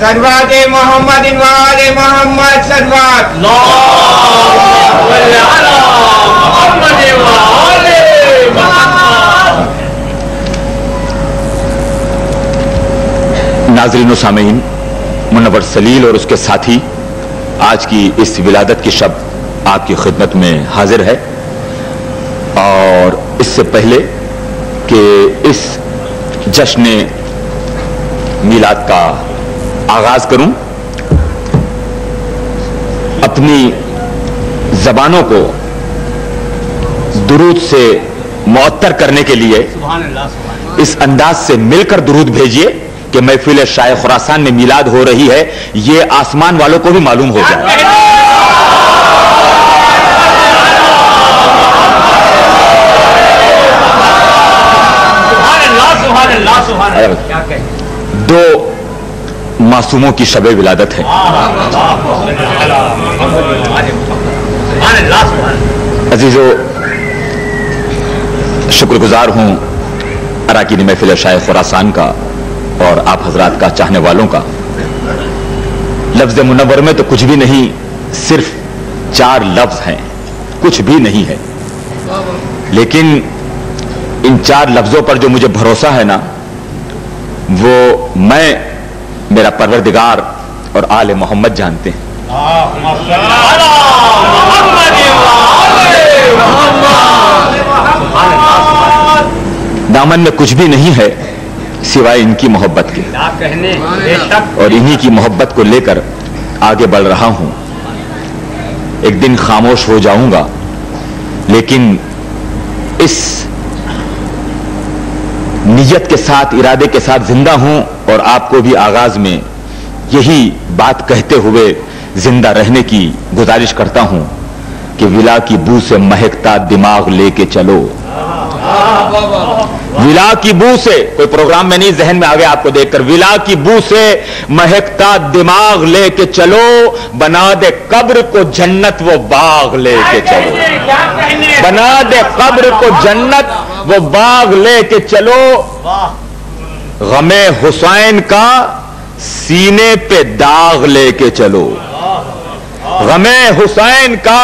صلوات محمد و آل محمد صلوات ناظرین و سامعین، منور سلیل اور اس کے ساتھی آج کی اس ولادت کی شب آپ کی خدمت میں حاضر ہے، اور اس سے پہلے کہ اس جشن میلاد کا آغاز کروں، اپنی زبانوں کو درود سے معطر کرنے کے لیے اس انداز سے مل کر درود بھیجیے کہ محفل شاہ خراسان میں میلاد ہو رہی ہے، یہ آسمان والوں کو بھی معلوم ہو جائے۔ دو معصوموں کی شب ولادت ہے۔ عزیزو، شکر گزار ہوں اراکین محفل شاہ خراسان کا اور آپ حضرات کا، چاہنے والوں کا۔ لفظ منور میں تو کچھ بھی نہیں، صرف 4 لفظ ہیں، کچھ بھی نہیں ہے، لیکن ان 4 لفظوں پر جو مجھے بھروسہ ہے نا، وہ میں، میرا پروردگار اور آل محمد جانتے ہیں۔ دامن میں کچھ بھی نہیں ہے سوائے ان کی محبت کے، اور انہی کی محبت کو لے کر آگے بڑھ رہا ہوں۔ ایک دن خاموش ہو جاؤں گا، لیکن اس نیت کے ساتھ، ارادے کے ساتھ زندہ ہوں، اور آپ کو بھی آغاز میں یہی بات کہتے ہوئے زندہ رہنے کی گزارش کرتا ہوں کہ ولا کی بو سے مہکتا دماغ لے کے چلو۔ ولا کی بو سے، کوئی پروگرام میں نہیں، ذہن میں آگے آپ کو دیکھ کر، ولا کی بو سے مہکتا دماغ لے کے چلو، بنا دے قبر کو جنت وہ باغ لے کے چلو، بنا دے قبر کو جنت وہ باغ لے کے چلو، غم حسین کا سینے پہ داغ لے کے چلو، غم حسین کا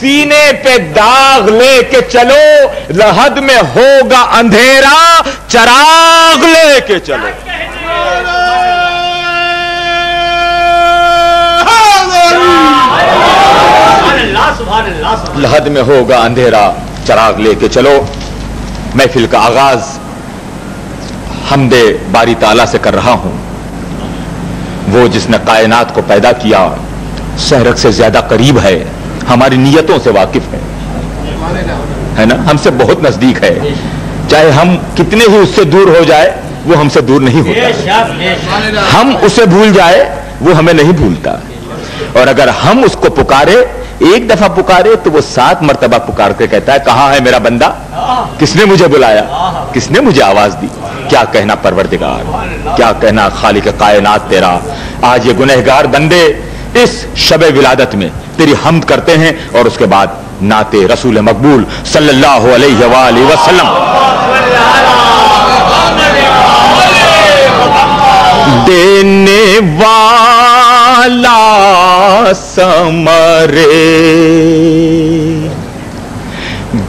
سینے پہ داغ لے کے چلو، لحد میں ہوگا اندھیرا چراغ لے کے چلو۔ لحد میں ہوگا اندھیرا چراغ لے کے چلو۔ محفل کا آغاز حمد باری تعالیٰ سے کر رہا ہوں، وہ جس نے کائنات کو پیدا کیا، شہرک سے زیادہ قریب ہے، ہماری نیتوں سے واقف ہے نا، ہم سے بہت نزدیک ہے، چاہے ہم کتنے ہی اس سے دور ہو جائے وہ ہم سے دور نہیں ہوتا، ہم اسے بھول جائے وہ ہمیں نہیں بھولتا، اور اگر ہم اس کو پکارے، ایک دفعہ پکارے تو وہ 7 مرتبہ پکار کے کہتا ہے کہاں ہے میرا بندہ، کس نے مجھے بلایا، کس نے مجھے آواز دی۔ کیا کہنا پروردگار، کیا کہنا خالق کائنات تیرا۔ آج یہ گنہگار بندے اس شب ولادت میں تیری حمد کرتے ہیں، اور اس کے بعد نعت رسول مقبول صلی اللہ علیہ وآلہ وسلم۔ دینے والا ثمرے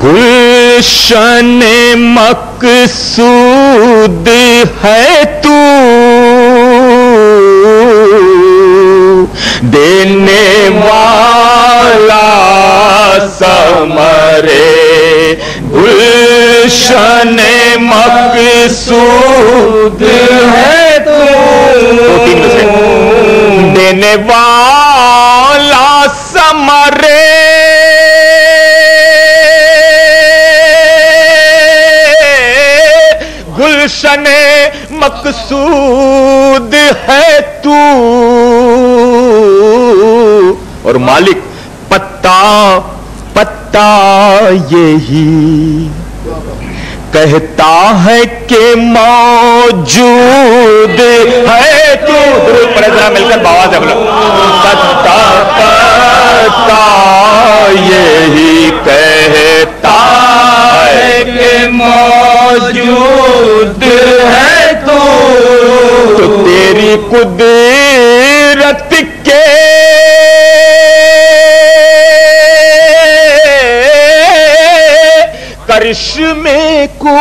گلشن مقصود ہے تو، دینے والا ثمرے گلشن مقصود ہے تو، دینے والا ثمرے گلشن مقصود ہے تو، اور مالک پتا پتا یہی کہتا ہے کہ موجود ہے تو، درود پڑھے ذرا مل کر باواز ہے بولو، پتا پتا یہی کہتا ہے کہ موجود ہے تو تیری قدرت قدرت کے کرشمے کو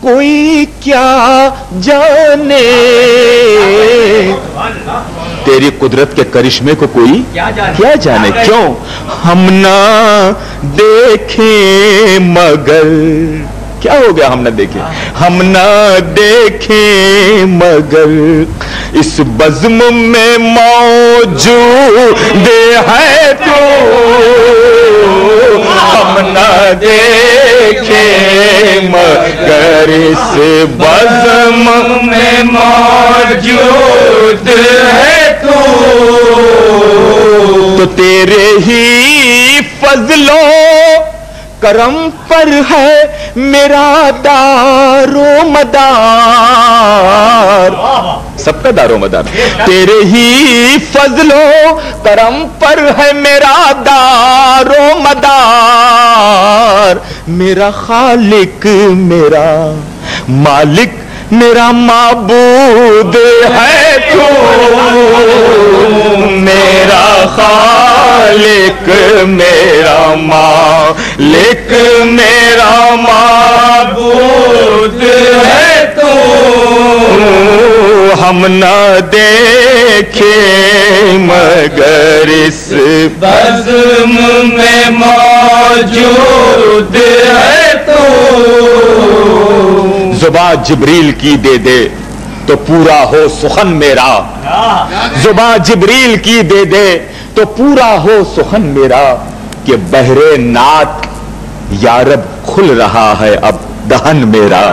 کوئی کیا جانے، تیری قدرت کے کرشمے کو کوئی کیا جانے، کیوں ہم نہ دیکھیں مگر، کیا ہو گیا ہم نہ دیکھیں، ہم نہ دیکھیں مگر اس بزم میں موجود ہے تو، ہم نہ دیکھیں مگر اس بزم میں موجود ہے تو تیرے ہی فضل و کرم پر ہے میرا دار و مدار، سب کا دار و مدار تیرے ہی فضل و کرم پر ہے میرا دار و مدار، میرا خالق میرا مالک میرا معبود ہے تو، میرا خالق میرا مالک میرا معبود ہے تو، ہم نہ دیکھیں مگر اس بزم میں موجود ہے تو، زباں جبریل کی دے دے تو پورا ہو سخن میرا، زباں جبریل کی دے دے تو پورا ہو سخن میرا، کہ بحر نعت یارب کھل رہا ہے اب دہن میرا،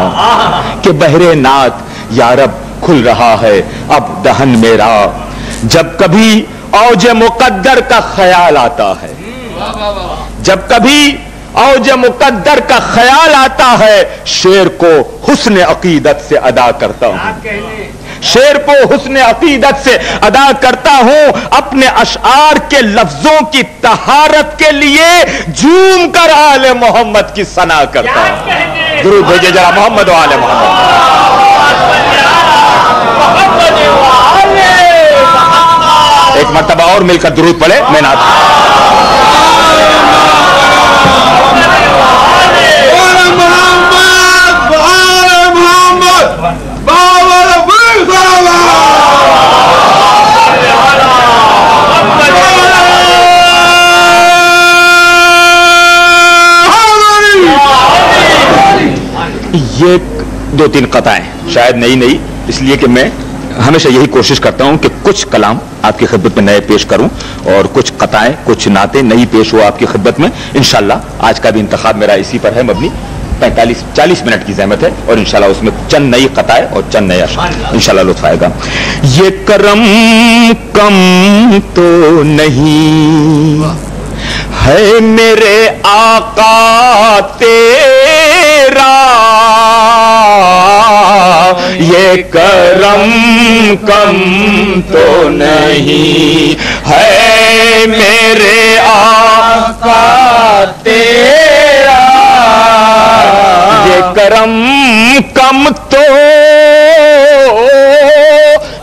کہ بحر نعت یارب کھل رہا ہے اب دہن میرا، جب کبھی اوج مقدر کا خیال آتا ہے، جب کبھی اوج مقدر کا خیال آتا ہے، شعر کو حسن عقیدت سے ادا کرتا ہوں، شعر کو حسن عقیدت سے ادا کرتا ہوں، اپنے اشعار کے لفظوں کی طہارت کے لیے جھوم کر آل محمد کی ثنا کرتا ہوں۔ درود بھیجے ذرا محمد و آل محمد۔ ایک مرتبہ اور مل کر درود پڑھے، میں نہ یہ دو تین قطعیں شاید نئی اس لیے کہ میں ہمیشہ یہی کوشش کرتا ہوں کہ کچھ کلام آپ کی خدمت میں نئے پیش کروں اور کچھ قطعیں کچھ نعتیں نئی پیش ہو آپ کی خدمت میں انشاءاللہ۔ آج کا بھی انتخاب میرا اسی پر ہے مبنی، 45-40 منٹ کی زحمت ہے اور انشاءاللہ اس میں چند نئی قطعیں اور چند نئے اشعار انشاءاللہ لطف آئے گا۔ یہ کرم کم تو نہیں ہے میرے آقا تیرا، یہ کرم کم تو نہیں ہے میرے آقا تیرا، یہ کرم کم تو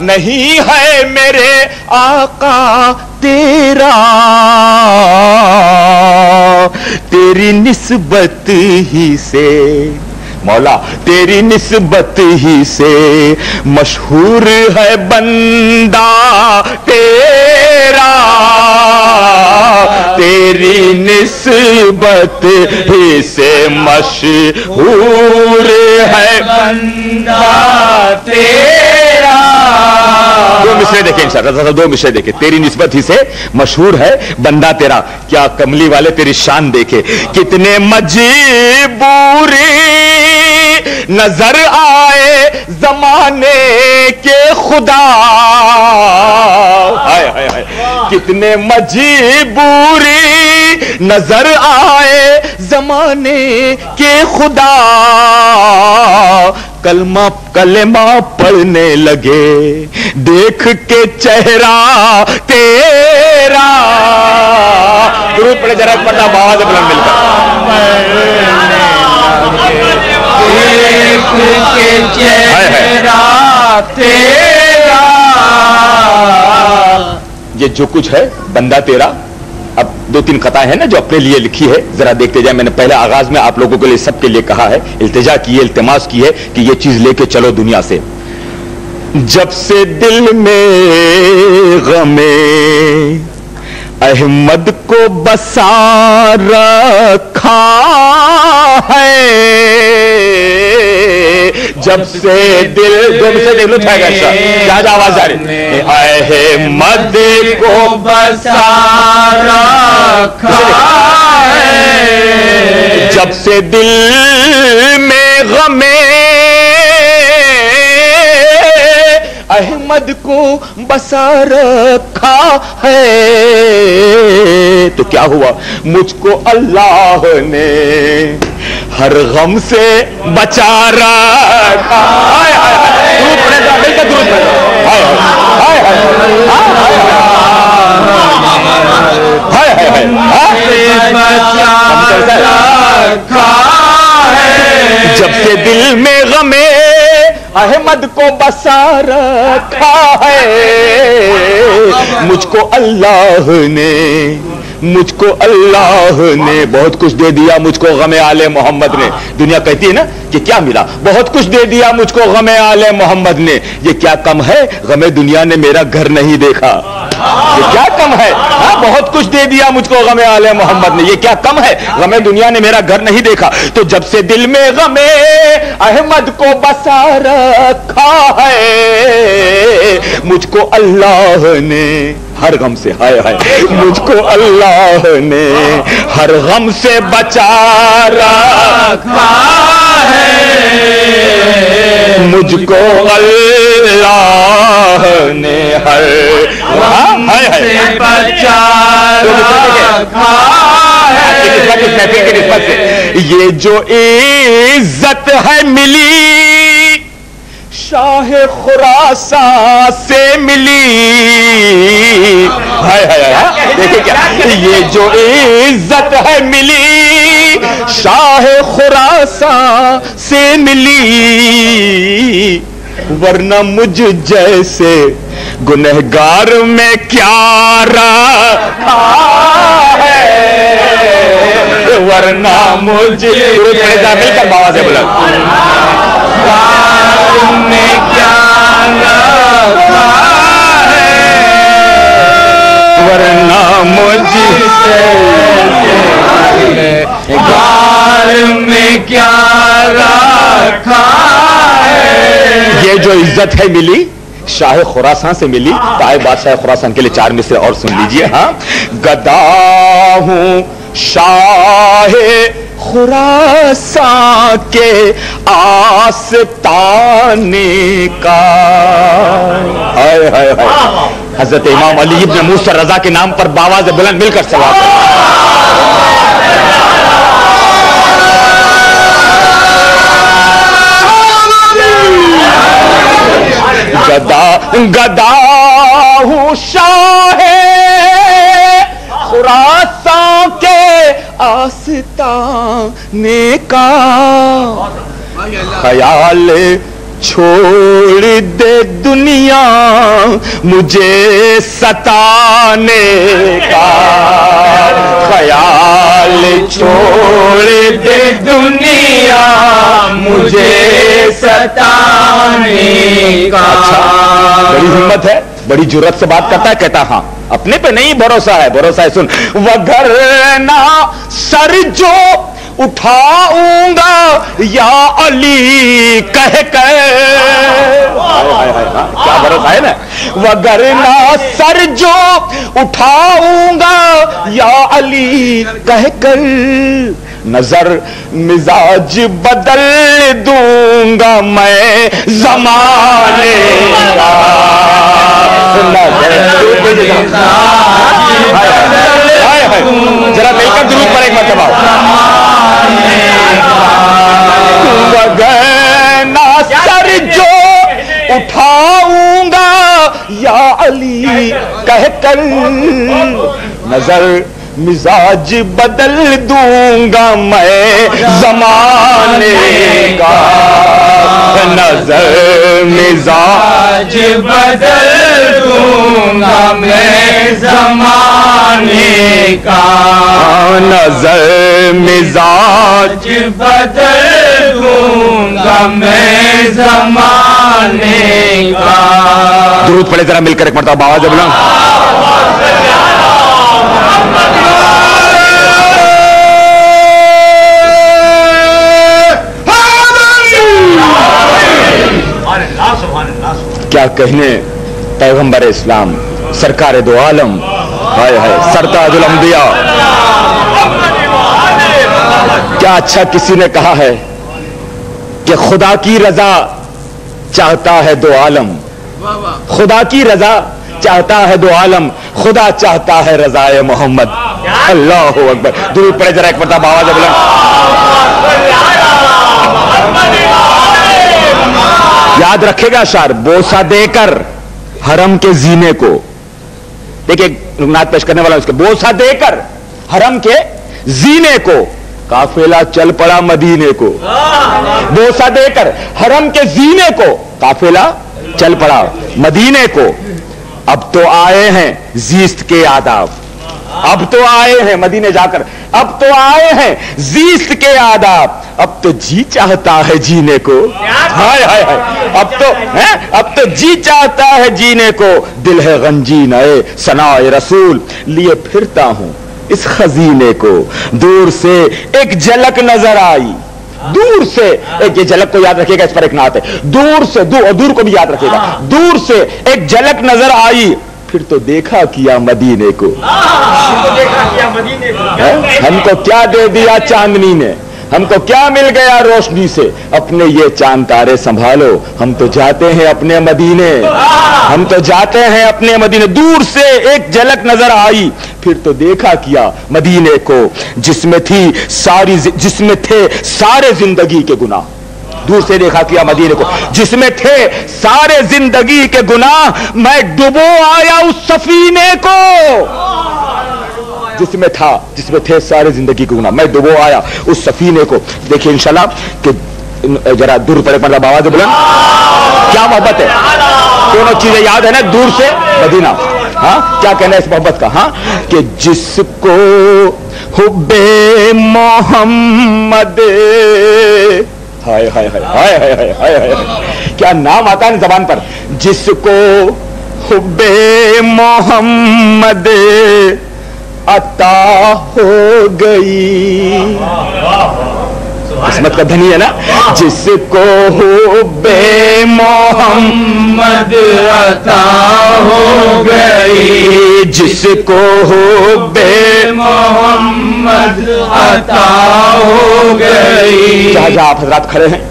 نہیں ہے میرے آقا تیرا، تیری نسبت ہی سے مولا، تیری نسبت ہی سے مشہور ہے بندہ تیرا، تیری نسبت ہی سے مشہور ہے بندہ تیرا۔ دو مصرے دیکھیں انشاءاللہ، دو مصرے دیکھیں، تیری نسبت ہی سے مشہور ہے بندہ تیرا، کیا کملی والے تیری شان دیکھے، کتنے مجبور نظر آئے زمانے کے خدا، ہائے ہائے ہائے، کتنے مجبوری نظر آئے زمانے کے خدا، کلمہ پڑھنے لگے دیکھ کے چہرہ تیرا۔ درود پڑھے ذرا پڑھنا بہت بلند مل کر، دیکھ کے چہرہ تیرا، یہ جو کچھ ہے بندہ تیرا. اب 2-3 قطعیں ہیں نا جو اپنے لیے لکھی ہے, ذرا دیکھتے جائیں. میں نے پہلے آغاز میں آپ لوگوں کے لیے سب کے لیے کہا ہے, التجا کی ہے, التماس کی ہے کہ یہ چیز لے کے چلو دنیا سے. جب سے دل میں غم احمد کو بسا رکھا ہے, جب سے دل سے دیکھ لو چھائے گا کیا آواز آ رہی, احمد کو بسا رکھا ہے, جب سے دل میں غم احمد کو بسا رکھا ہے, تو کیا ہوا, مجھ کو اللہ نے ہر غم سے بچا رکھا. جب سے دل میں غم احمد کو بسا رکھا ہے, مجھ کو اللہ نے بہت کچھ دے دیا, مجھ کو غم آل محمد نے. دنیا کہتی ہے نا کہ کیا ملا, بہت کچھ دے دیا مجھ کو غم آل محمد نے. یہ کیا کم ہے, غم دنیا نے میرا گھر نہیں دیکھا. یہ کیا کم ہے, بہت کچھ دے دیا مجھ کو غم آل محمد نے. یہ کیا کم ہے, غم دنیا نے میرا گھر نہیں دیکھا. تو جب سے دل میں غم احمد کو بسا رکھا ہے, مجھ کو اللہ نے ہر غم سے, ہائے ہائے, مجھ کو اللہ نے ہر غم سے بچا رکھا ہے, مجھ کو اللہ نے ہر غم سے بچا رکھا ہے. یہ جو عزت ہے ملی شاہ خراسان سے ملی, دیکھیں کیا, یہ جو عزت ہے ملی شاہ خراسان سے ملی, ورنہ مجھ جیسے گنہگار میں کیا رکھا ہے, ورنہ مجھ مل کر بابا سے بلند میں کیا رکھا ہے, ورنہ مجھ سے میں کیا رکھا ہے. یہ جو عزت ہے ملی شاہ خراسان سے ملی. تائب بادشاہ خراسان کے لیے 4 مصرے اور سن لیجئے. ہاں, گدا ہوں شاہ خراسان کے آستانے کا. ہائے ہائے ہائے, حضرت امام علی ابن موسیٰ رضا کے نام پر باواز بلند مل کر سلام. گدا ہوں شاہ خراسان کے آستانے کا, خیال چھوڑ دے دنیا مجھے ستانے کا, خیال چھوڑ دے دنیا مجھے ستانے کا. بڑی ہمت ہے, بڑی جرات سے بات کرتا ہے, کہتا ہاں اپنے پہ نہیں بھروسہ ہے, بھروسہ ہے سن. وگرنہ سر جو اٹھاؤں گا یا علی کہہ کر, کیا بھروسہ ہے نا, وگرنہ سر جو اٹھاؤں گا یا علی کہہ کر, نظر مزاج بدل دوں گا میں زمانے کا. ذرا مل کر درود پر ایک مرتبہ. وگرنہ سر جو اٹھاؤں گا یا علی کہہ کر, نظر مزاج بدل دوں گا میں زمانے کا, نظر مزاج بدل دوں گا میں زمانے کا، نظر مزاج بدل دوں گا میں زمانے کا۔ درود پڑھے ذرا مل کر ایک مرتبہ آواز بلند۔ کیا کہنے پیغمبر اسلام، سرکار دو عالم، ہائے ہائے سرتاج الانبیاء، کیا اچھا کسی نے کہا ہے کہ خدا کی رضا چاہتا ہے دو عالم، خدا کی رضا چاہتا ہے دو عالم، خدا چاہتا ہے رضائے محمد۔ اللہ اکبر، درود پڑھے ذرا ایک مرتبہ آواز بلند۔ یاد رکھے گا اشعار، بوسہ دے کر حرم کے زینے کو، دیکھیں نعت پیش کرنے والا اس کے، بوسہ دے کر حرم کے زینے کو قافلہ چل پڑا مدینے کو، بوسہ دے کر حرم کے زینے کو قافلہ چل پڑا مدینے کو۔ اب تو آئے ہیں زیست کے آداب، اب تو آئے ہیں مدینے جا کر، اب تو آئے ہیں زیست کے آداب، اب تو جی چاہتا ہے جینے کو، ہائے ہائے ہائے، اب تو جی چاہتا ہے جینے کو، دل ہے غنجین اے ثناء رسول، لیے پھرتا ہوں اس خزینے کو، دور سے ایک جھلک نظر آئی، دور سے ایک، یہ جھلک کو یاد رکھے گا، اس پر ایک نعت ہے، دور سے، دور کو بھی یاد رکھے گا، دور سے ایک جھلک نظر آئی، پھر تو دیکھا کیا مدینے کو، ہم کو کیا دے دیا چاندنی نے، ہم کو کیا مل گیا روشنی سے، اپنے یہ چاند تارے سنبھالو، ہم تو جاتے ہیں اپنے مدینے، ہم تو جاتے ہیں اپنے مدینے، دور سے ایک جھلک نظر آئی، پھر تو دیکھا کیا مدینے کو، جس میں تھے سارے زندگی کے گناہ، دور سے دیکھا کیا مدینے کو، جس میں تھے سارے زندگی کے گناہ، میں ڈبو آیا اس سفینے کو، جس میں تھے سارے زندگی کے گناہ، میں ڈبو آیا اس سفینے کو۔ دیکھیں انشاءاللہ کہ ذرا دور پڑے مطلب آواز بلند، کیا محبت ہے، دونوں چیزیں یاد ہے نا، دور سے مدینہ، ہاں کیا کہنا ہے اس محبت کا، ہاں کہ جس کو حب محمد، ہائے ہائے ہائے ہائے ہائے ہائے ہائے، کیا نام آتا ہے زبان پر، جس کو حب محمد عطا ہو گئی، قسمت کا دھنی ہے نا، جس کو حب محمد عطا ہو گئی، جس کو حب محمد عطا ہو گئی۔ جہاں جہاں آپ حضرات کھڑے ہیں،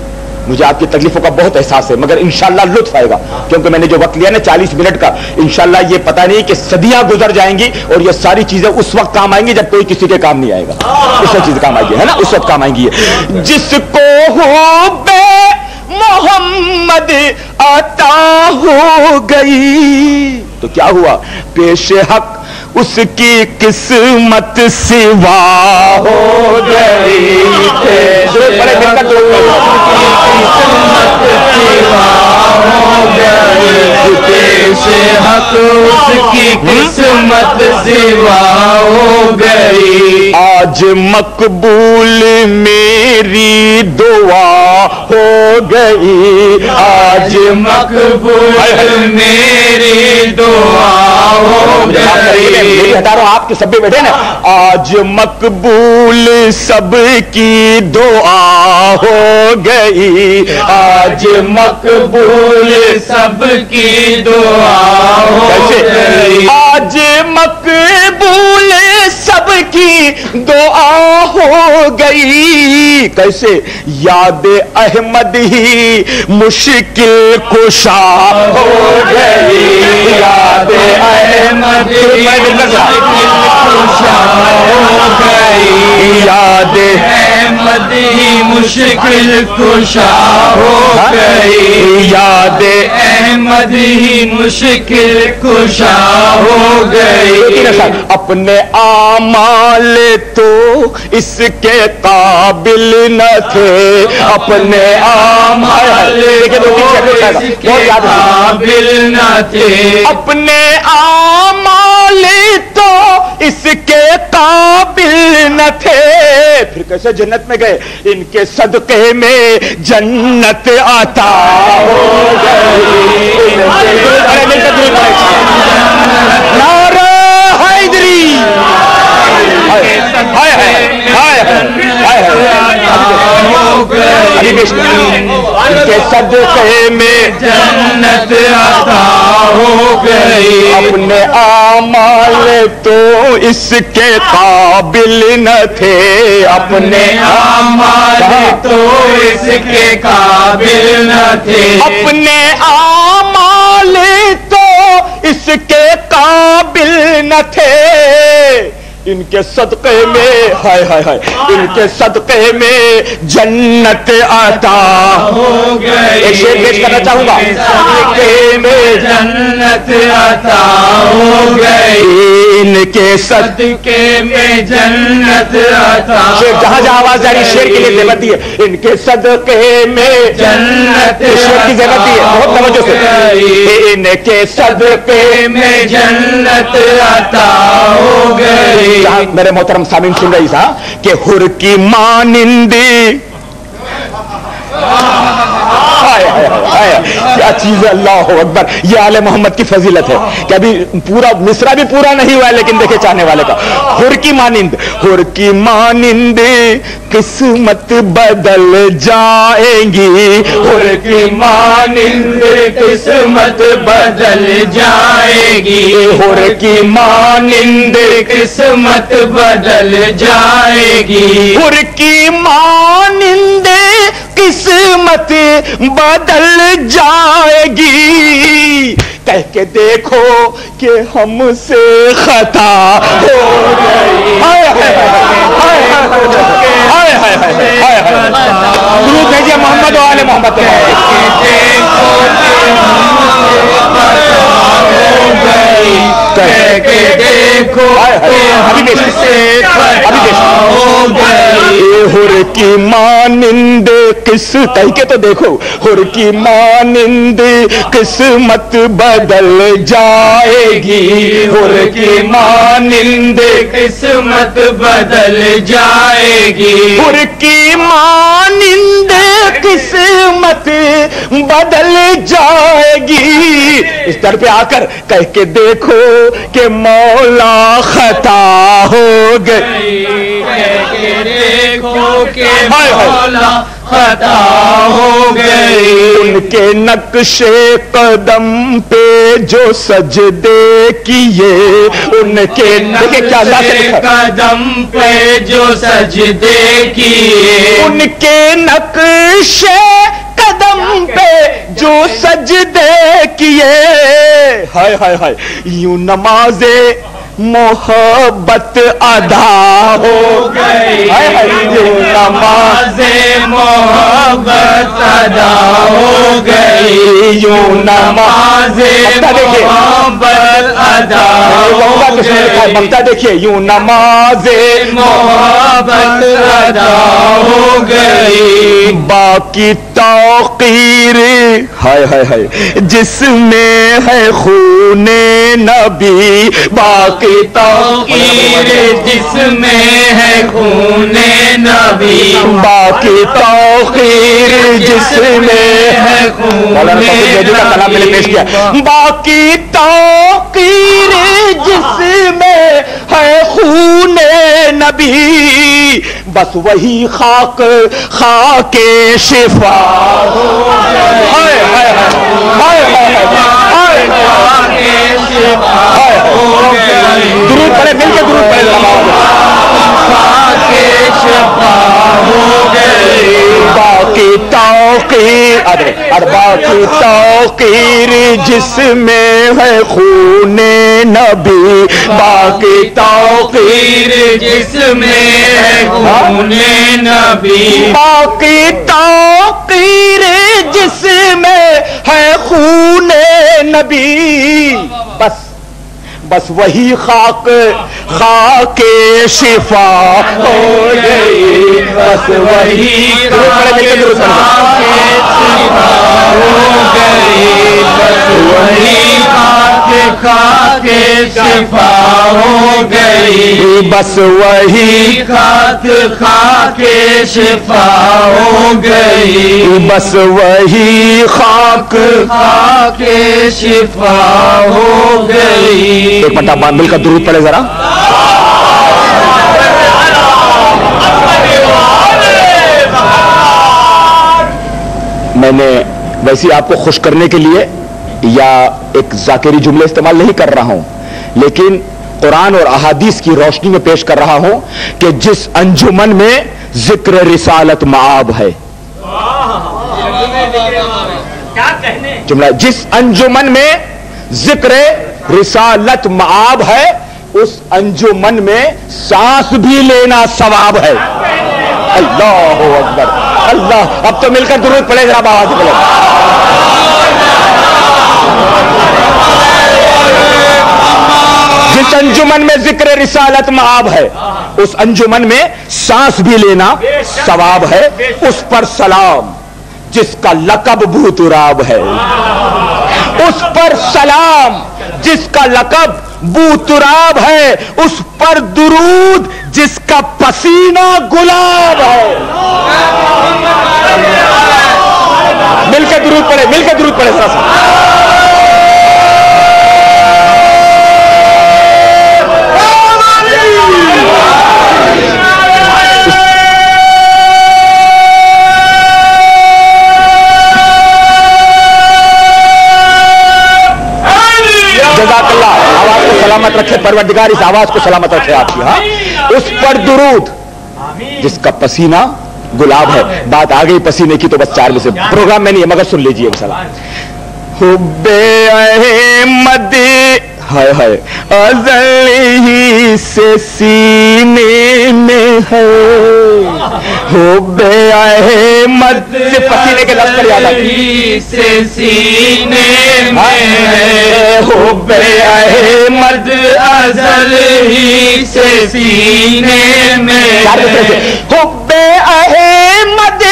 مجھے آپ کی تکلیفوں کا بہت احساس ہے، مگر انشاءاللہ لطف آئے گا، کیونکہ میں نے جو وقت لیا نا 40 منٹ کا، انشاءاللہ یہ پتہ نہیں کہ صدیاں گزر جائیں گی اور یہ ساری چیزیں اس وقت کام آئیں گی جب کوئی کسی کے کام نہیں آئے گا، اس وقت چیز کام آئے گی، ہے نا، اس وقت کام آئیں گی۔ جس کو حب محمد عطا ہو گئی، تو کیا ہوا، پیش حق اس کی قسمت سوا ہو گئی، حق اس کی قسمت سوا ہو گئی، آج مقبول میری دعا ہو گئی، آج مقبول میری دعا ہو گئی، ہٹا رہا ہوں آپ کے سب بیٹھے نا، آج مقبول سب کی دعا ہو گئی، آج مقبول سب کی دعا ہو گئی، آج مقبول سب کی دعا ہو گئی، کیسے، یاد احمد ہی مشکل کشا ہو گئی، یاد احمد ہی مشکل کشا ہو گئی، یاد احمد ہی مشکل کشا ہو گئی، یاد احمد ہی مشکل کشا ہو گئی۔ اپنے اعمال تو اس کے قابل نہ تھے، اپنے اعمال تو اس کے قابل نہ تھے، اپنے اعمال تو اس کے قابل نہ تھے، پھر کیسے جنت میں گئے؟ ان کے صدقے میں جنت عطا ہو گئی۔ نعرہ حیدری، ان کے صدقے میں جنت عطا ہو گئی، اپنے اعمال تو اس کے قابل نہ تھے، اپنے اعمال تو اس کے قابل نہ تھے، اپنے اعمال تو اس کے قابل نہ تھے، ان کے صدقے میں ہائے ہائے ہائے، ان کے صدقے میں جنت عطا ہو گئی۔ ایک شعر پیش کرنا چاہوں گا، صدقے میں جنت عطا ہو گئی، ان کے صدقے میں جنت عطا ہو گئی، جہاں جہاں آواز جاری شعر کے لیے زیبت ہے، ان کے صدقے میں جنت شعر کی زیبت ہے، بہت توجہ سے، ان کے صدقے میں جنت عطا ہو گئی۔ میرے محترم سامعین سن رہی تھا کہ حر کی مانندی، کیا چیز ہے، اللہ اکبر، یہ آل محمد کی فضیلت ہے کہ ابھی پورا مصرع بھی پورا نہیں ہوا ہے، لیکن دیکھے چاہنے والے کا، حر کی مانند، حر کی مانند قسمت بدل جائیں گی، حر کی مانند قسمت بدل جائے گی، حر کی مانند قسمت بدل جائے گی، حر کی مانند قسمت بدل جائے گی، کہہ کے دیکھو کہ ہم سے خطا ہو گئی، درود بھیجیے محمد و آل محمد، کہہ کے دیکھو حر کی مانند کہہ کے تو دیکھو، حر کی مانند قسمت بدل جائے گی، حر کی مانند قسمت بدل جائے گی، حر کی مانند قسمت بدل جائے گی، اس در پہ آ کر کہہ کے دیکھو کہ مولا خطا ہو گئی، کہہ کے دیکھو کہ مولا خطا ہو گئی، ان کے نقش قدم پہ جو سجدے کیے، ان کے قدم پہ جو سجدے کیے، ان کے نقش قدم پہ جو سجدے کیے، ہائے ہائے ہائے، یوں نماز محبت ادا ہو گئی، یوں نماز محبت ادا ہو گئی، یوں نماز محبت ادا ہو گئی، بکتا دیکھیے، یوں نماز محبت ادا ہو گئی، باقی توقیر ہائے ہائے ہائے جس میں ہے خون نبی، باقی توقیر جس میں ہے خون نبی، باقی توقیر جس میں ہے خون نبی، پیش کیا، باقی توقیر جس میں ہے خون نبی، بس وہی خاک خاک شفا ہو گئی، درود پڑھے، مل کے درود پڑھے، باقی توقیر، باقی توقیر جس میں ہے خون نبی باقی توقیر جس میں ہے خون نبی باقی توقیر جس میں ہے خون نبی بس وہی خاک شفا ہو گئی بس وہی خاک شفا ہو گئی بس وہی خاک شفا ہو گئی بس وہی خاک شفا ہو گئی ایک مرتبہ مل کر درود پڑھے ذرا میں نے ویسے آپ کو خوش کرنے کے لیے یا ایک ذاکری جملے استعمال نہیں کر رہا ہوں لیکن قرآن اور احادیث کی روشنی میں پیش کر رہا ہوں کہ جس انجمن میں ذکر رسالت مآب ہے جملہ جس انجمن میں ذکر رسالت مآب ہے اس انجمن میں سانس بھی لینا ثواب ہے اللہ اکبر اللہ اب تو مل کر درود پڑے ذرا آواز سے جس انجمن میں ذکر رسالت مآب ہے اس انجمن میں سانس بھی لینا ثواب ہے اس پر سلام جس کا لقب بوتراب ہے اس پر سلام جس کا لقب بوتراب ہے اس پر درود جس کا پسینہ گلاب ہے مل کے درود پڑے ذرا سا جزاک اللہ آواز کو سلامت رکھے پروردگار اس آواز کو سلامت رکھے آپ کی ہاں اس پر درود جس کا پسینہ گلاب ہے بات آ گئی پسینے کی تو بس 4 میں سے پروگرام میں نہیں ہے مگر سن لیجئے سلام حب احمد ہائے ہائے ازل ہی سے سینے میں ہے حب احمد سے پسینے کے لفظ پر یاد آتی سے سینے میں ہے حب احمد ازل ہی سے سینے میں حب احمد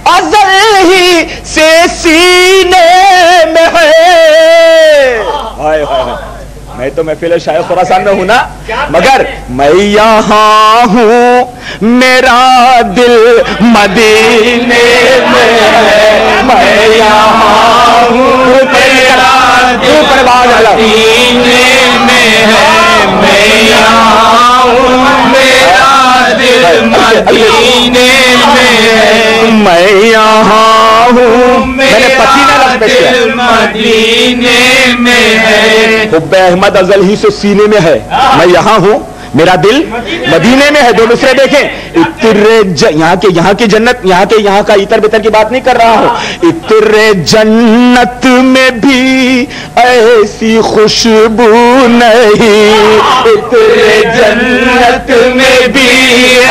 ازل ہی سے سینے میں ہے ہائے ہائے میں تو محفل شاید خراسان میں ہوں نا مگر میں یہاں ہوں میرا دل مدینے میں ہے میں یہاں ہوں میرا دل مدینے میں ہے میں یہاں ہوں میرا دل مدینے میں ہے میں یہاں ہوں میرے پسینہ دل مدینے میں ہے حب احمد ازل ہی سے سینے میں ہے میں یہاں ہوں میرا دل مدینے میں ہے دو مصرے دیکھیں یہاں کی جنت یہاں کا عطر بطر کی بات نہیں کر رہا ہوں عطر جنت میں بھی ایسی خوشبو نہیں عطر جنت میں بھی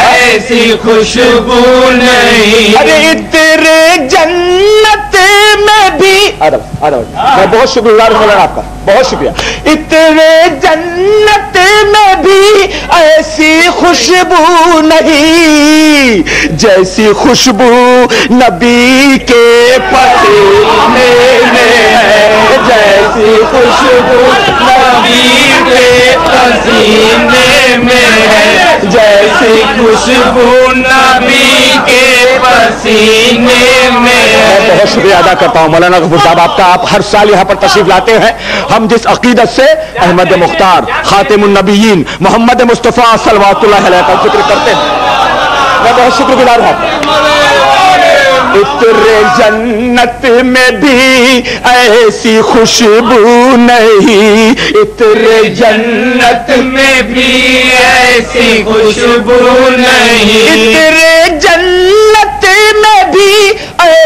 ایسی خوشبو نہیں ارے عطر جنت میں بھی میں بہت شکر گزار ہوں آپ کا بہت شکریہ عطر جنت میں بھی ایسی خوشبو نہیں جیسی خوشبو نبی کے پسینے میں ہے جیسی خوشبو نبی کے پسینے میں ہے جیسی خوشبو نبی کے پسینے میں ہے بہت شکریہ ادا کرتا ہوں مولانا غفور صاحب آپ کا آپ ہر سال یہاں پر تشریف لاتے ہیں ہم جس عقیدت سے احمد مختار خاتم النبیین محمد مصطفیٰ صلوات اللہ علیہ کا ذکر کرتے ہیں میں بہت شکر گزار ہوں عطر جنت میں بھی ایسی خوشبو نہیں عطر جنت میں بھی ایسی خوشبو نہیں عطر جنت میں بھی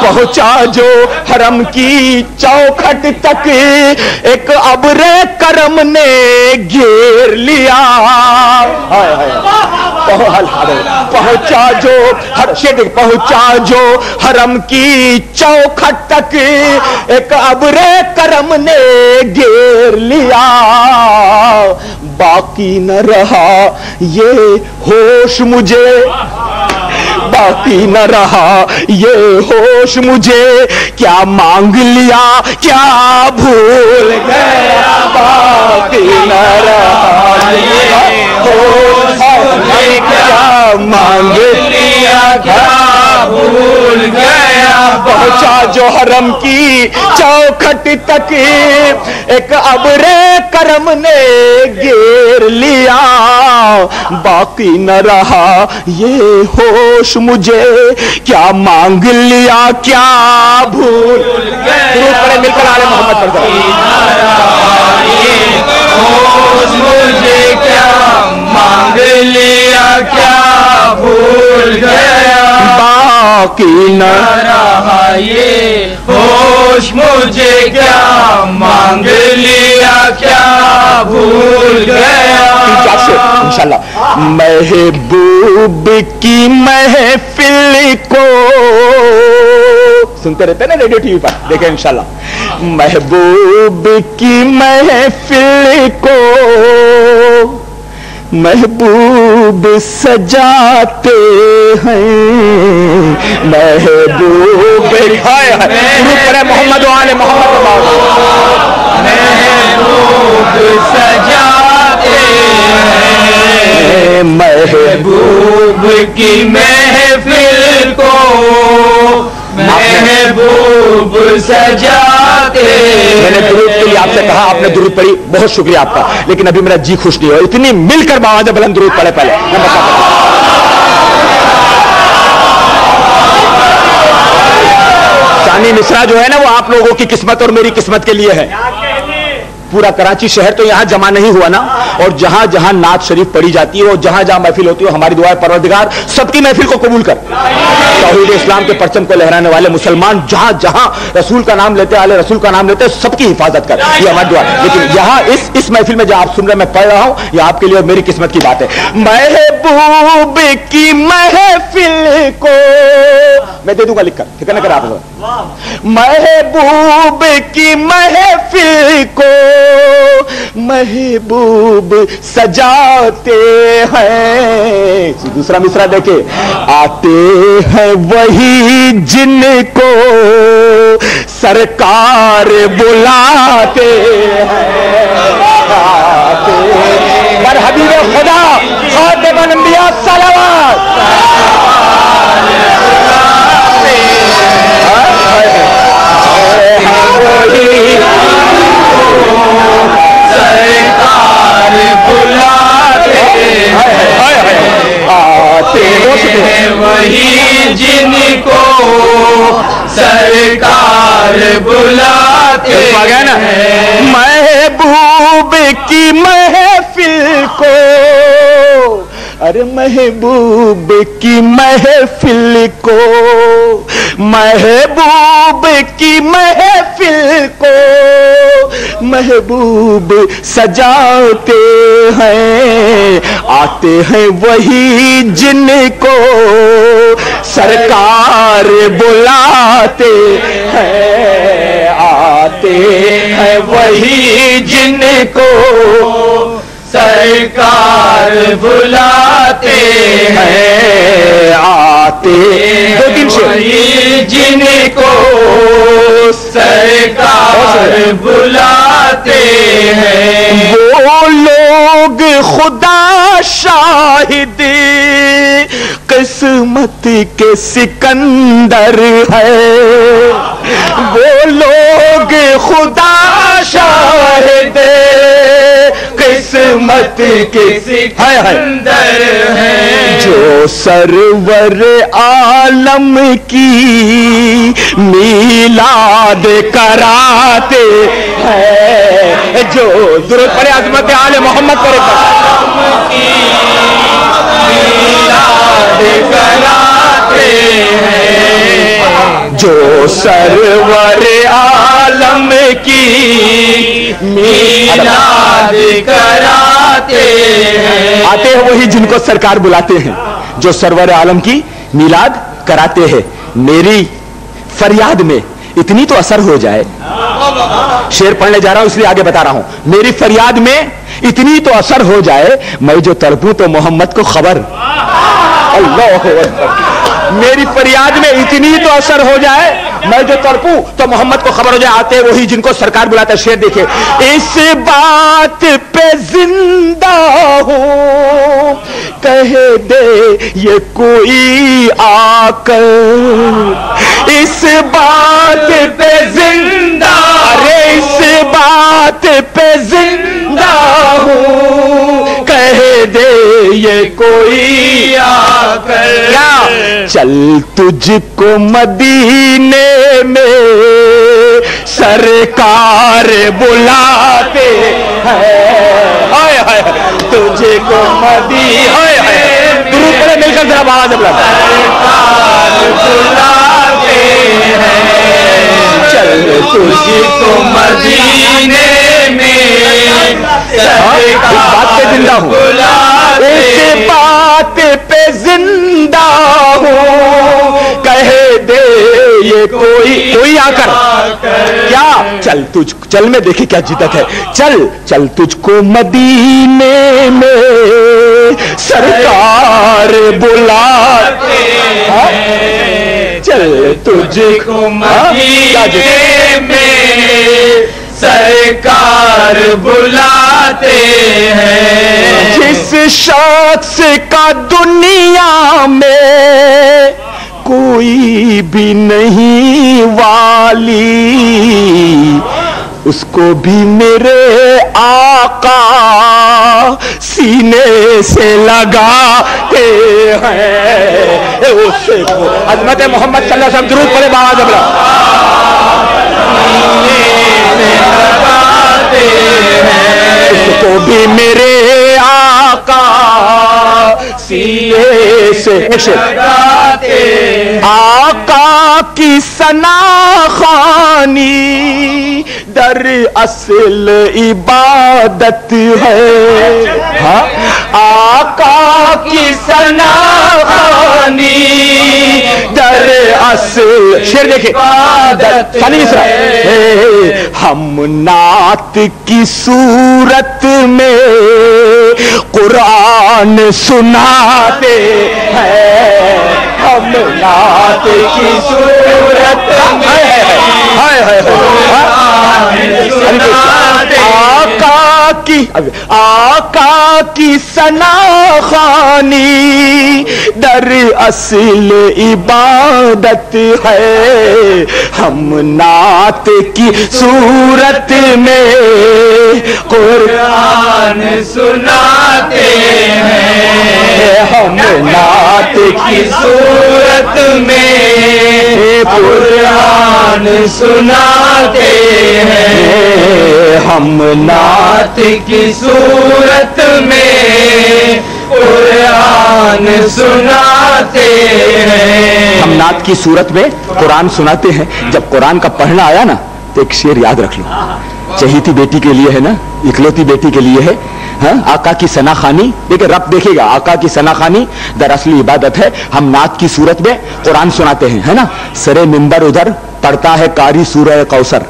پہنچا جو حرم کی چوکھٹ تک ایک ابر کرم نے گھیر لیا. پہنچا جو حرم کی چوکھٹ تک ایک ابر کرم نے گھیر لیا. باقی نہ رہا یہ ہوش مجھے, باقی نہ رہا یہ ہوش مجھے, کیا مانگ لیا کیا بھول گیا. باقی نہ رہا یہ ہوش مجھے, کیا مانگ لیا کیا بھول گیا. پہنچا جو حرم کی چوکھٹ تک ایک ابر کرم نے گھیر لیا. باقی نہ رہا یہ ہوش مجھے, کیا مانگ لیا کیا بھول گیا. مل کر آل محمد پر ہوش مجھے کیا مانگ لیا کیا بھول گیا. باقی نہ رہا یہ ہوش مجھے کیا مانگ لیا کیا بھول گیا. انشاءاللہ محبوب کی محفل کو سنتے رہتے ہیں نا ریڈیو ٹی وی پر, دیکھیں انشاءاللہ. محبوب کی محفل کو محبوب سجاتے ہیں. محبوب محمد و آل محمد محبوب سجاتے ہیں. محبوب کی محفل کو محبوب سجاتے. میں نے درود کے لیے آپ سے کہا, آپ نے درود پڑھی, بہت شکریہ آپ کا, لیکن ابھی میرا جی خوش نہیں ہو. اتنی مل کر باواز بلند درود پڑھے پہلے. ثانی مصرع جو ہے نا وہ آپ لوگوں کی قسمت اور میری قسمت کے لیے ہے. پورا کراچی شہر تو یہاں جمع نہیں ہوا نا, اور جہاں جہاں نعت شریف پڑھی جاتی ہے اور جہاں جہاں محفل ہوتی ہے, ہماری دعا ہے پروردگار سب کی محفل کو قبول کر. توحید اسلام کے پرچم کو لہرانے والے مسلمان جہاں جہاں رسول کا نام لیتے, آل رسول کا نام لیتے, سب کی حفاظت کر, یہ ہماری دعا ہے. لیکن یہاں اس محفل میں جو آپ سن رہے ہیں, میں پڑھ رہا ہوں, یہ آپ کے لیے اور میری قسمت کی بات ہے. محبوب کی محفل کو میں دے دوں گا لکھ کر, ٹھیک ہے نا, کر آپ لوگ. محبوب کی محفل کو محبوب سجاتے ہیں. دوسرا مصرع دیکھیں. آتے ہیں وہی جن کو سرکار بلاتے ہیں. پر حبیب خدا خاتم الانبیاء صلوات. وہی جن کو سرکار بلاتے ہیں. محبوب کی محفل کو, ارے محبوب کی محفل کو, محبوب کی محفل کو محبوب سجاتے ہیں. آتے ہیں وہی جن کو سرکار بلاتے ہیں. آتے ہیں وہی جن کو سرکار بلاتے ہیں. آتے وہی جن کو سرکار بلاتے ہیں. وہ لوگ خدا شاہد قسمت کے سکندر ہے. وہ لوگ خدا شاہد قسمت کے سکندر ہیں. جو سرور عالم کی میلاد کراتے ہیں. جو درود پڑھے عظمت آل محمد پر میلاد کراتے ہیں. جو سرور عالم کی میلاد کراتے ہیں. آتے ہیں وہی جن کو سرکار بلاتے ہیں, جو سرور عالم کی میلاد کراتے ہیں. میری فریاد میں اتنی تو اثر ہو جائے, شعر پڑھنے جا رہا ہوں اس لیے آگے بتا رہا ہوں, میری فریاد میں اتنی تو اثر ہو جائے, میں جو تڑپوں تو محمد کو خبر. اللہ اکبر. میری فریاد میں اتنی تو اثر ہو جائے, میں جو تڑپوں تو محمد کو خبر ہو جائے. آتے وہی جن کو سرکار بلاتا ہے. شعر دیکھیں, اس بات پہ زندہ ہوں کہہ دے یہ کوئی آ کر, اس بات پہ زندہ, ارے اس بات پہ زندہ ہوں کہہ دے یہ کوئی آ کر. کیا چل تجھ کو مدینے میں سرکار بلاتے ہیں, تجھ کو مدینے درود پڑھے مل کر ذرا آواز بلا, سرکار بلاتے ہیں. چل تجھ کو مدینے میں بات پہ زندہ ہوں, اس بات پہ زندہ ہوں کہہ دے یہ کوئی آ کر. کیا چل تجھ, چل میں دیکھیں کیا جدت ہے. چل چل تجھ کو مدینے میں سرکار بلاتے ہیں, چل تجھ کو مدینے میں سرکار بلاتے ہیں. جس شخص کا دنیا میں کوئی بھی نہیں والی, اس کو بھی میرے آقا سینے سے لگاتے ہیں. اس کو عظمت محمد صلی اللہ علیہ وسلم درود پڑھے باواز ابلا. اس کو بھی میرے آقا سینے سے لگاتے. آقا کی ثنا خوانی در اصل عبادت ہے, آقا کی ثنا خوانی در اصل. شعر دیکھیں ثانی مصرع, ہم نعت کی صورت میں قرآن سناتے ہیں, ہم نعت کی صورت میں آقا کی ثنا خوانی در اصل عبادت ہے, ہم نعت کی صورت میں قرآن سناتے ہیں, ہم نعت کی صورت میں قرآن سناتے ہیں, ہم نعت کی صورت میں قرآن سناتے ہیں. ہم نعت کی صورت میں قرآن سناتے ہیں. جب قرآن کا پڑھنا آیا نا تو ایک شعر یاد رکھ لو, چہیتی بیٹی کے لیے ہے نا, اکلوتی بیٹی کے لیے ہے. آقا کی ثنا خوانی, دیکھیں رب دیکھے گا, آقا کی ثنا خوانی دراصل عبادت ہے. ہم نعت کی صورت میں قرآن سناتے ہیں, ہے نا. سرے منبر ادھر پڑھتا ہے قاری سورہ کوثر,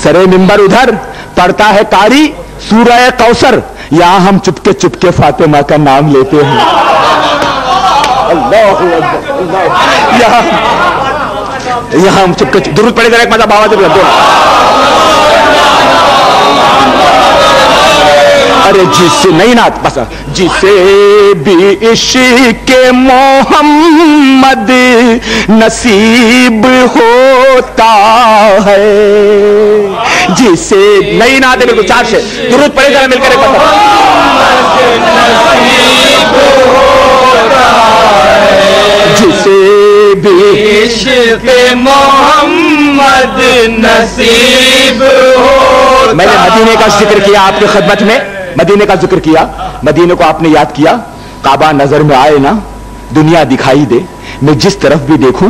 سرے منبر ادھر پڑھتا ہے قاری سورہ کوثر, یہاں ہم چپکے چپکے فاطمہ کا نام لیتے ہیں. اللہ یہاں ہم چپکے درود پڑھے ذرا ایک مطلب آواز بلند دو. ارے جس نہیں نات بس, جسے بھی عشق محمد نصیب ہوتا ہے, جسے نہیں نات بالکل چار سے درود پڑھے ذرا مل کر ایک مطلب. جسے بھی عشق محمد نصیب ہوتا. میں نے مدینے کا ذکر کیا آپ کی خدمت میں, مدینے کا ذکر کیا, مدینے کو آپ نے یاد کیا. کعبہ نظر میں آئے نا, دنیا دکھائی دے, میں جس طرف بھی دیکھوں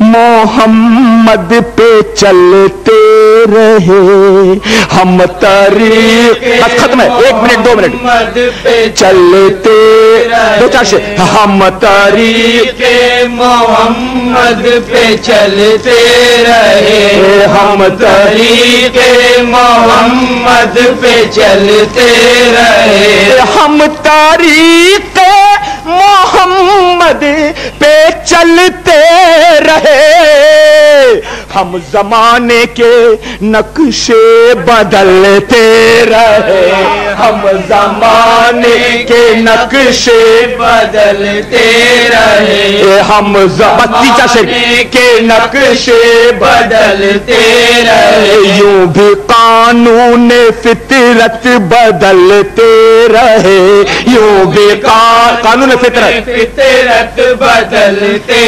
محمد پہ چلتے رہے ہم طریق بس ختم ہے 1 منٹ 2 منٹ چلتے 2-4 شعر ہم طریق محمد پہ چلتے رہے ہم طریق محمد پہ چلتے رہے ہم طریق محمد پہ چلتے رہے ہم زمانے کے نقشے بدلتے رہے ہم زمانے کے نقشے بدلتے رہے ہم زمانے کے نقشے بدلتے رہے یوں بھی قانون فطرت بدلتے رہے یوں بھی قانون فطرت بدلتے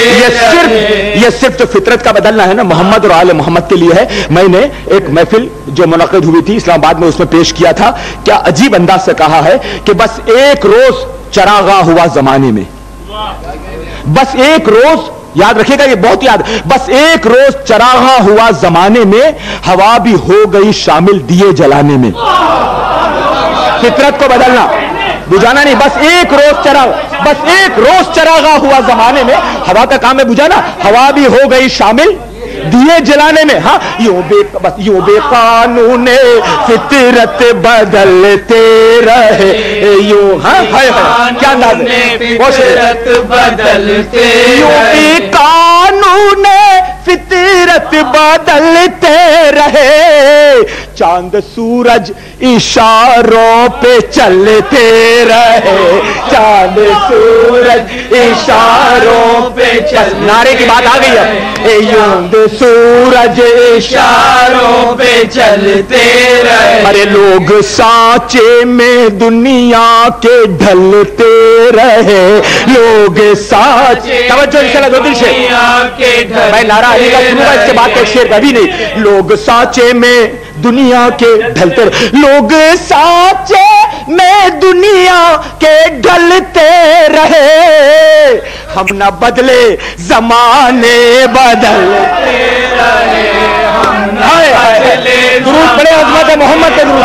یہ صرف تو فطرت کا بدلنا ہے نا محمد اور آل محمد کے لیے ہے. میں نے ایک محفل جو منعقد ہوئی تھی اسلام آباد میں اس میں پیش کیا تھا. کیا عجیب انداز سے کہا ہے کہ بس ایک روز چراغاں ہوا زمانے میں, بس ایک روز, یاد رکھے گا یہ بہت یاد, بس ایک روز چراغاں ہوا زمانے میں ہوا بھی ہو گئی شامل دیے جلانے میں. فطرت کو بدلنا بجانا نہیں, بس ایک روز چراغ, بس ایک روز چراغاں ہوا زمانے میں ہوا کا کام ہے بجانا, ہوا بھی ہو گئی شامل دیے جلانے میں. ہاں یوں بے قانون فطرت بدلتے رہے یوں. ہاں کیا انداز ہے, فطرت بدلتے یوں بے قانون فطرت بدلتے رہے چاند سورج اشاروں پہ چلتے رہے چاند سورج اشاروں پہ نعرے کی بات آ گئی ہے. یوں سورج اشاروں پہ چلتے رہے ارے لوگ سانچے میں دنیا کے ڈھلتے رہے لوگ سانچے توجہ انشاءاللہ 2-3 شعر میں نعرہ علی کا سنوں گا, اس کے بعد ایک شعر کبھی نہیں. لوگ سانچے میں دنیا کے ڈھلتے رہے, لوگ سانچے میں دنیا کے ڈھلتے رہے ہم نہ بدلے زمانے بدلتے رہے درود پڑھے عظمت محمد کے درود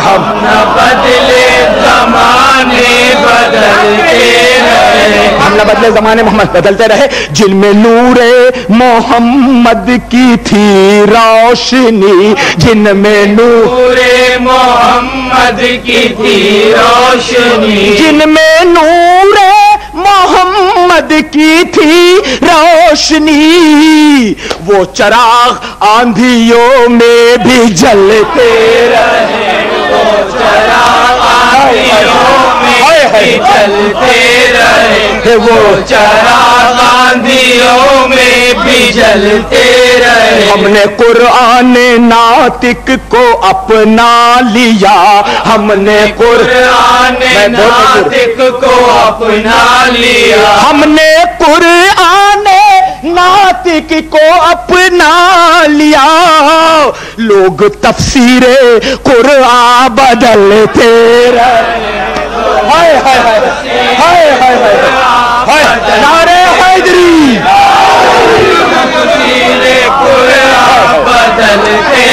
ہم نہ بدلے زمانے بدلتے رہے ہم نہ بدلے زمانے محمد بدلتے رہے جن میں نور محمد کی تھی روشنی جن میں نور محمد کی تھی روشنی جن میں نور محمد کی تھی روشنی وہ چراغ آندھیوں میں بھی جلتے رہے وہ چراغ آندھیوں میں بھی جلتے رہے وہ چراغ آندھیوں میں بھی جلتے رہے. ہم نے قرآن ناطق کو اپنا لیا ہم نے قرآن ناطق کو اپنا لیا ہم نے قرآن ناطق کو اپنا لیا لوگ تفسیر قرآن بدلتے رہے ہائے ہائے ہائے ہائے ہائے ہائے نعرہ حیدری تفسیر قرآن بدلتے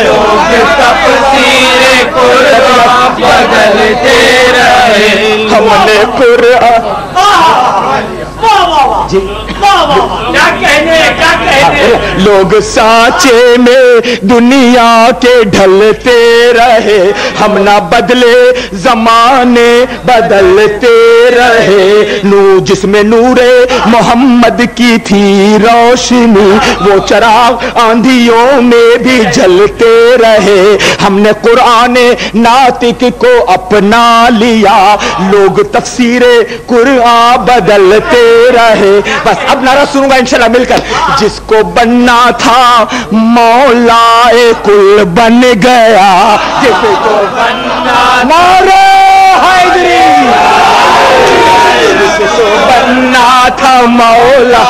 لوگ تفسیر قرآن بدلتے رہے ہم نے قرآن لوگ سانچے میں دنیا کے ڈھلتے رہے ہم نہ بدلے زمانے بدلتے رہے جس میں نور محمد کی تھی روشنی وہ چراغ آندھیوں میں بھی جلتے رہے ہم نے قرآن ناطق کو اپنا لیا لوگ تفسیر قرآن بدلتے رہے. بس اب نعرہ سنوں گا انشاءاللہ مل کر. جس کو بننا تھا مولا کل بن گیا جس کو بننا نعرہ حیدری جس کو بننا تھا مولا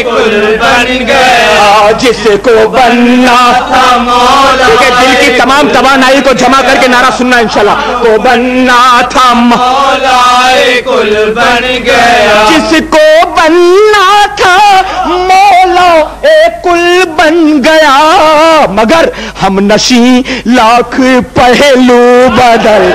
کل بن گیا جس کو بننا تھا مولا دل کی تمام توانائی کو جمع کر کے نعرہ سننا انشاءاللہ. کو بننا تھا مولا کل بن گیا جس کو بننا تھا مولا کل بن گیا، مگر ہم نشیں لاکھ پہلو بدل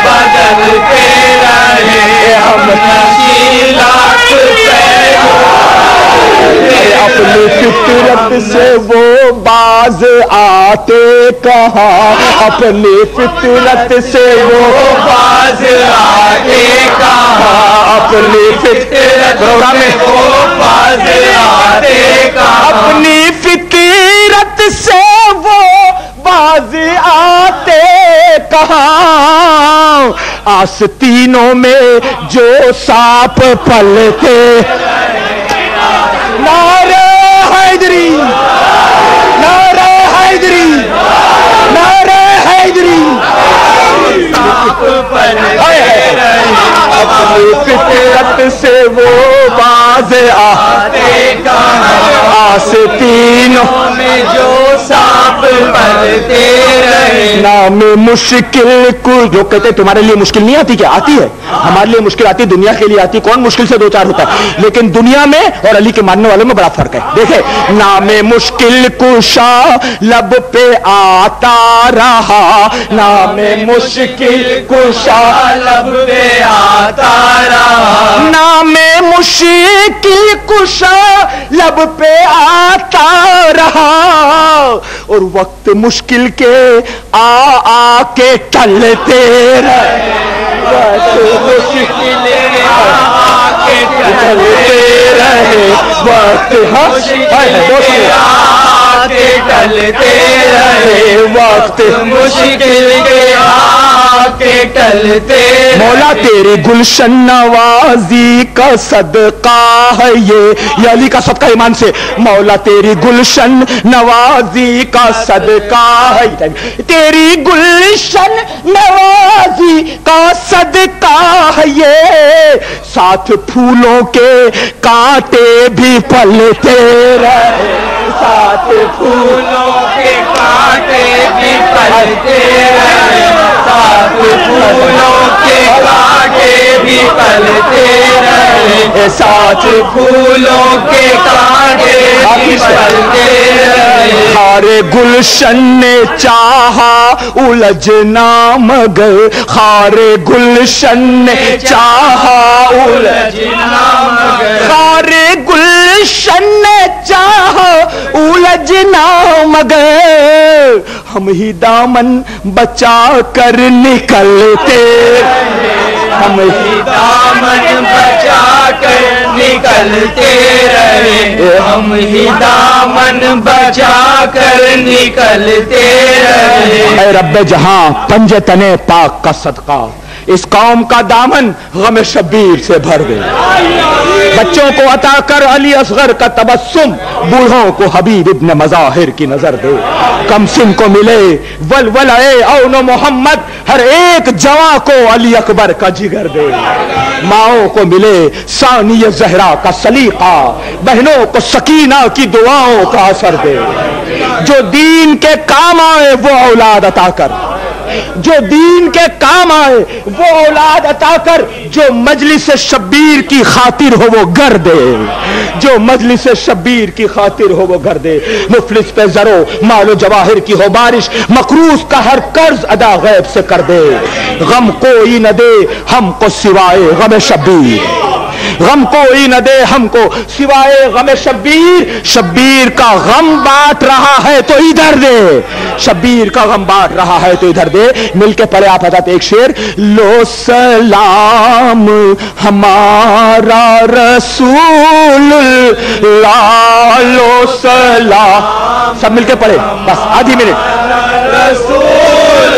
بدلتے رہے، ہم نشیں لاکھ پہلو اپنی فطرت سے وہ باز آتے کہاں، اپنی فطرت سے وہ باز آتے کہاں، اپنی فطرت میں وہ باز آتے کہاں، اپنی فطرت سے وہ باز آتے کہاں، آستینوں میں جو سانپ پلتے، نعرہ حیدری، نعرہ حیدری، نعرہ حیدری، اپنی فطرت سے وہ باز آتے کہاں، آستینوں میں جو سانپ پلتے رہے، نام مشکل کو جو کہتے تمہارے لیے مشکل نہیں آتی، کیا آتی ہے؟ ہمارے لیے مشکل آتی، دنیا کے لیے آتی، کون مشکل سے دو چار ہوتا ہے، لیکن دنیا میں اور علی کے ماننے والوں میں بڑا فرق ہے۔ دیکھیں، نام مشکل کشا لب پہ آتا رہا، نام مشکل کشا لب پہ آتا رہا، نام مشکل کشا لب پہ آتا رہا، اور وقت مشکل کے آ کے ٹلتے رہے، وقت مشکل آ کے ٹلتے رہے، وقت ٹلتے رہے، وقت مشکل کے آ کے ٹلتے، مولا تیری گلشن نوازی کا صدقہ ہے یہ علی کا صدقہ ایمان سے، مولا تیری گلشن نوازی کا صدقہ ہے، تیری گلشن نوازی کا صدقہ ہے یہ، ساتھ پھولوں کے کانٹے بھی پلتے رہے، ساتھ پھولوں کے کانٹے بھی پلتے رہے، ساتھ پھولوں کے کانٹے بھی پلتے رہے، ساتھ پھولوں کے کانٹے بھی پلتے رہے، خارے گلشن نے چاہا الجھنا مگر، خارے گلشن نے چاہا الجھنا مگر، خارے گلشن نے چاہا الجھنا مگر، ہم ہی دامن بچا کر نکلتے، ہم ہی دامن بچا کر نکلتے رہے، ہم ہی دامن بچا کر نکلتے رہے، اے رب جہاں پنجے تنے پاک کا صدقہ، اس قوم کا دامن غم شبیر سے بھر دے، بچوں کو عطا کر علی اصغر کا تبسم، بوڑھوں کو حبیب ابن مظاہر کی نظر دے، کم سن کو ملے ولولہ اون محمد، ہر ایک جواں کو علی اکبر کا جگر دے، ماؤں کو ملے ثانی زہرا کا سلیقہ، بہنوں کو سکینہ کی دعاؤں کا اثر دے، جو دین کے کام آئے وہ اولاد عطا کر، جو دین کے کام آئے وہ اولاد عطا کر، جو مجلس شبیر کی خاطر ہو وہ گھر دے، جو مجلس شبیر کی خاطر ہو وہ گھر دے، مفلس پہ زرو مال و جواہر کی ہو بارش، مقروض کا ہر قرض ادا غیب سے کر دے، غم کوئی نہ دے ہم کو سوائے غم شبیر، غم کوئی نہ دے ہم کو سوائے غم شبیر، شبیر کا غم بانٹ رہا ہے تو ادھر دے، شبیر کا غم بانٹ رہا ہے تو ادھر دے، مل کے پڑھے آپ حضرت ایک شعر، لو سلام ہمارا رسول اللہ، لو سلام، سب مل کے پڑھے بس آدھی منٹ، رسول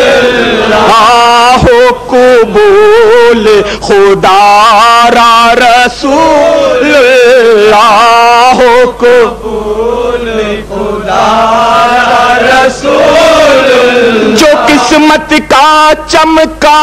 ہو قبول خدا را رسول اللہ، ہو قبول خدا رسول، جو قسمت کا چمکا